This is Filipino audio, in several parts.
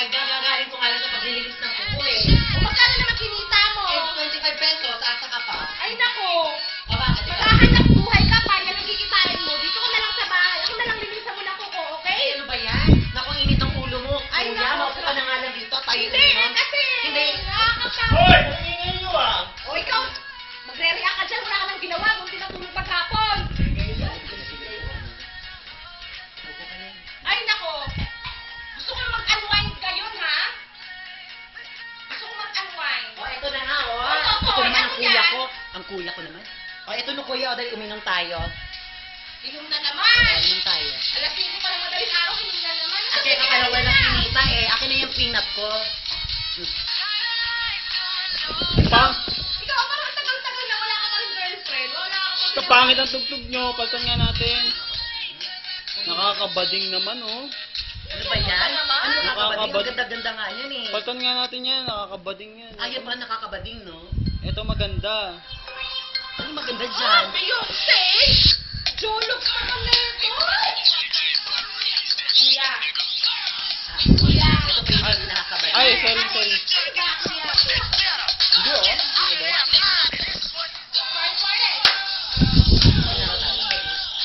gagaling ko nga lang sa paglilinis ng kuko eh. O magkano naman kinita mo? Eh, 25 pesos, asa ka pa. Ay nako. O bakit ikaw? Maghahanap buhay ka pa, yan ang kikitain mo. Dito ka na lang sa bahay. Ako na lang linisan mo na kuko, okay? Ay, ano ba yan? Naku, ang init ng ulo mo. Ay, Kuya, naku. maupo ka na nga lang dito. Tayo Hindi, kasi. Hindi. Nakakatawa. Hoy! Nangingi nyo ah! O ikaw, magre-react ka dyan. Wala ka nang ginawa. Munti na tulog paghapon. Ay nako. Gusto ko mag-unwind ngayon, ha? Gusto ko mag-unwind. O, ito na nga, o. Ito, Ito naman ang ano kuya yan? ko. Ang kuya ko naman. O, ito no kuya, o, dahil uminom tayo. Inom na naman. Uminom tayo. Alas 5 pa ng madaling araw, inom na naman. Kasi kapala walang pinita eh. Akin na yung peanut ko. Pang! Ikaw, parang ang tagal-tagal na wala ka pa rin girlfriend. Wala ka pa Ito pangit ang tugtog nyo. Paltan nga natin. Nakakabading naman oh. Ano ba yan? Ano nakakabading? Ang Nakakabad- ganda-ganda nga yan eh. Paltan nga natin yan. Nakakabading yan. Ayaw pa nakakabading, no? Ito maganda. Ano maganda dyan? Beyonce! Jolo ka naman nito! Kuya! Kuya! Ito pa yung hindi nakakabading. Ay, sorry. Ano ba, kuya? Hindi oh. Hindi ba? Party!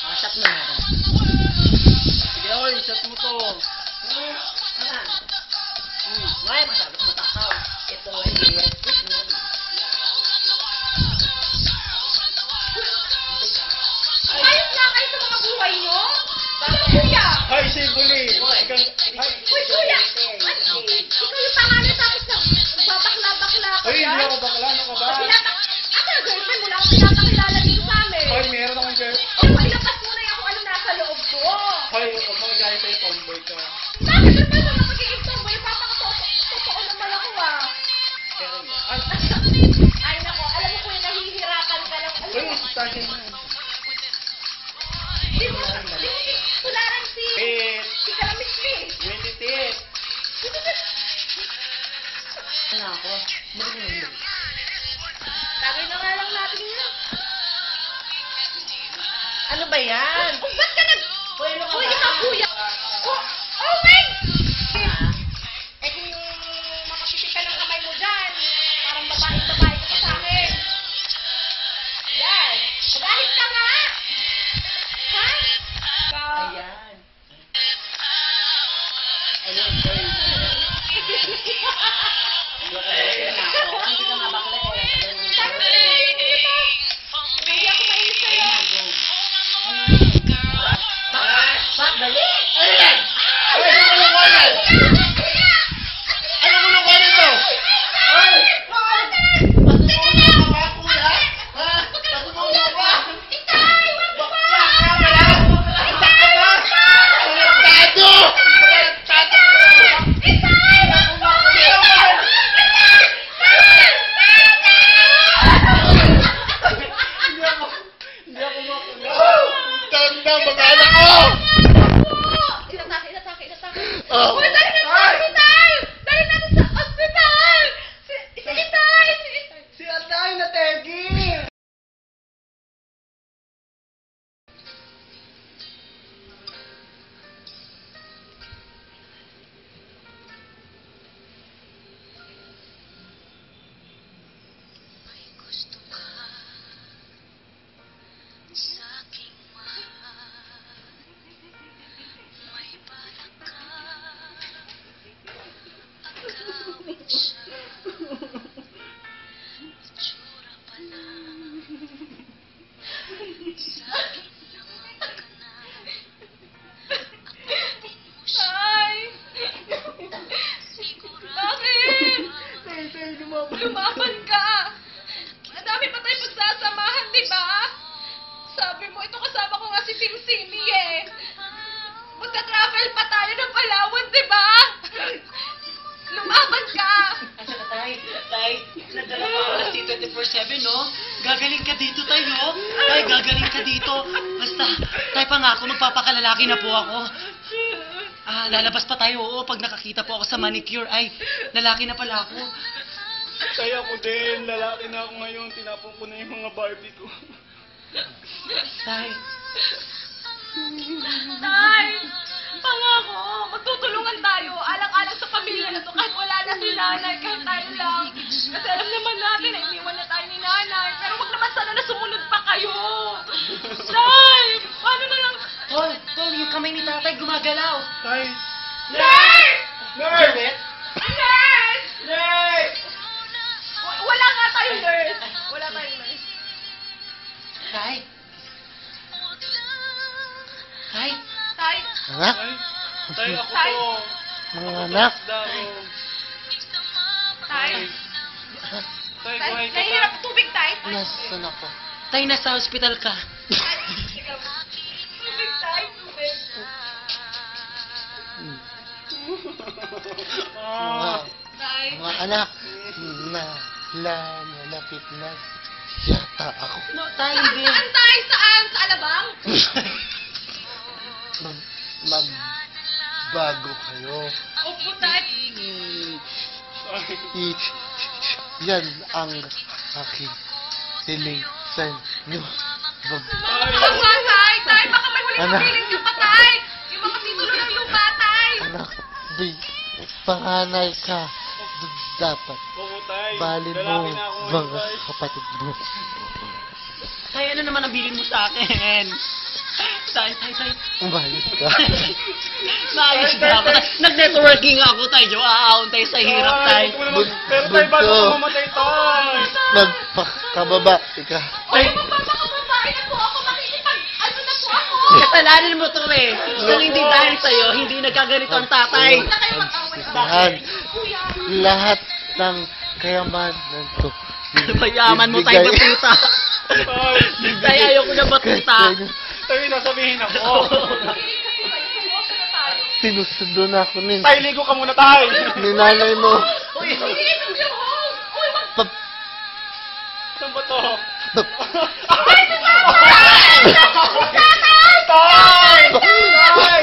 Ah, shot mo na. Sige, oy. Shot mo to. Ay, masyado ko matakaw. Ito ay yes. Ayos na kayo sa mga buhay nyo? Ano, kuya? Ay, Sibuli. Hoy. Ay, Uy, kuya! Ikaw yung pangalan tapos babakla-bakla ka ay, yan? hindi ako bakla. Ano ka ba? Ako na girlfriend mo lang ako pinapakilala dito sa amin. Ay, meron akong girl. Oh, pailabas mo na yung kung ano nasa loob ko. Ay, huwag mo gaya sa'yo, tomboy ka. Bakit ba naman sa pagiging tomboy? Totoo naman ako ah. Pero, ay, Ay nako, alam mo kuya, nahihirapan ka lang. ay, starting mo. Di mo, tularan si Kalamis ni. Winitit. Ano ako? Marunong. Tagay na nga lang natin yun. Ano ba yan? Oh, ba't ka nag... Kuya, ano ka Kuya ba? ka, kuya. Oh, wait! Ah, Eh kung makapipit ka ng kamay mo dyan, parang babae-babae ka sa akin. Yan. Magahit ka nga. Ha? Ayan. Ayun, sorry. Hindi ka nga bakla eh. Hindi ako mahilig sa'yo. Bak, dali! Ay, ano mo nung Ano mo nung kuwan ito? Ay! Hindi ako makula. Tanda, mag-anak ko! Inatake. Oh. Uy, dali natin sa ospital! Dali natin sa ospital! Si Itay! Si Atay na Tegi! Tay! Bakit? Tay, lumaban. Lumaban ka! Ang dami pa tayo pagsasamahan, di ba? Sabi mo, ito kasama ko nga si Tim Simi eh. Magta-travel pa tayo ng Palawan, di ba? Lumaban ka! At saka tay, nadala pa ako ng T24/7, no? Gagaling ka dito, tay, no? Tay, gagaling ka dito. Basta, tay, pangako, magpapakalalaki na po ako. Lalabas pa tayo, oo, pag nakakita po ako sa manicure. Ay, lalaki na pala ako. Tay, ako din. Lalaki na ako ngayon. Tinapon ko na yung mga Barbie ko. Tay, Tay! Pangako, magtutulungan tayo. Alang-alang sa pamilya kamay ni tatay gumagalaw. Tay! Nurse! Nurse! Nurse! Nurse! Wala nga tayong nurse. Wala tayong nurse. Tay? Tay? Tay? Anak, Tay, ako Tay? po. mga anak, Tay? Tay, Tay? buhay ka Nahihirap tubig, Tay? nasan ako? Tay, nasa hospital ka. Tubig, Tay? Tubig. Mga, Tay? mga anak, nalapit na yata ako. No, tay, Saan, hindi. saan, Tay? Saan? Sa Alabang? Magbago kayo. Opo, Tay. Yan ang aking hiling sa inyo. Ano ba, Tay? Tay, baka may huling Anak. pabiling ka pa, Tay. Yung mga titulo ng lupa, Tay. Anak, di panganay ka. Dapat Oo, Tay. balin mo Lalaki na ako ngayon, mga Tay. kapatid mo. Tay, ano naman ang bilin mo sa akin? Tay, tay, tay. Umayos ka. Maayos na ako, tay. Nag-networking ako, tay. Jo, aahon tayo sa hirap, tay. Pero Tay, bago Bunso. ako mamatay, Tay. Magpakababa ka. Tay, Magpapababae na po ako. Ano na po ako? kasalanan mo to, eh. Kung hindi dahil sa'yo, hindi nagkaganito ang tatay. Huwag na kayo mag-away. Saan? Kuya. Lahat ng kayamanan to. Mayaman mo, tay, Ibigay- batuta. Tay, ayoko na batuta. Tay, nasabihin ako. Kilig kasi kayo. Sumuha na tayo. Sinusundo na ako ni Tay, ligo ka muna, Tay. nanay mo. Uy, iniinom yung hose. Uy, Pa- Saan ba to? Ay, si Tatay! Tatay! Tay! Tay!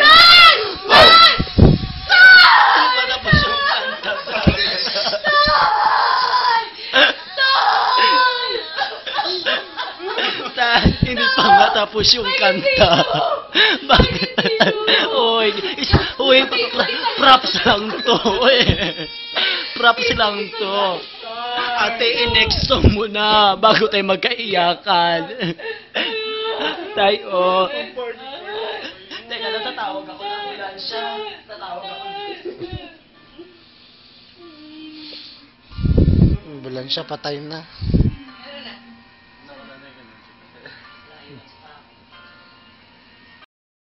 Ano ba na po siyang kanta, tay? Tay, hindi pa matapos yung kanta. Bakit? Uy, uy, props lang to. Uy, props lang to. Ate, i-next song mo na bago tayo magkaiyakan. Tay, oh. Teka, natatawag ako ng ambulansya. Tatawag ako. Ambulansya, patay na.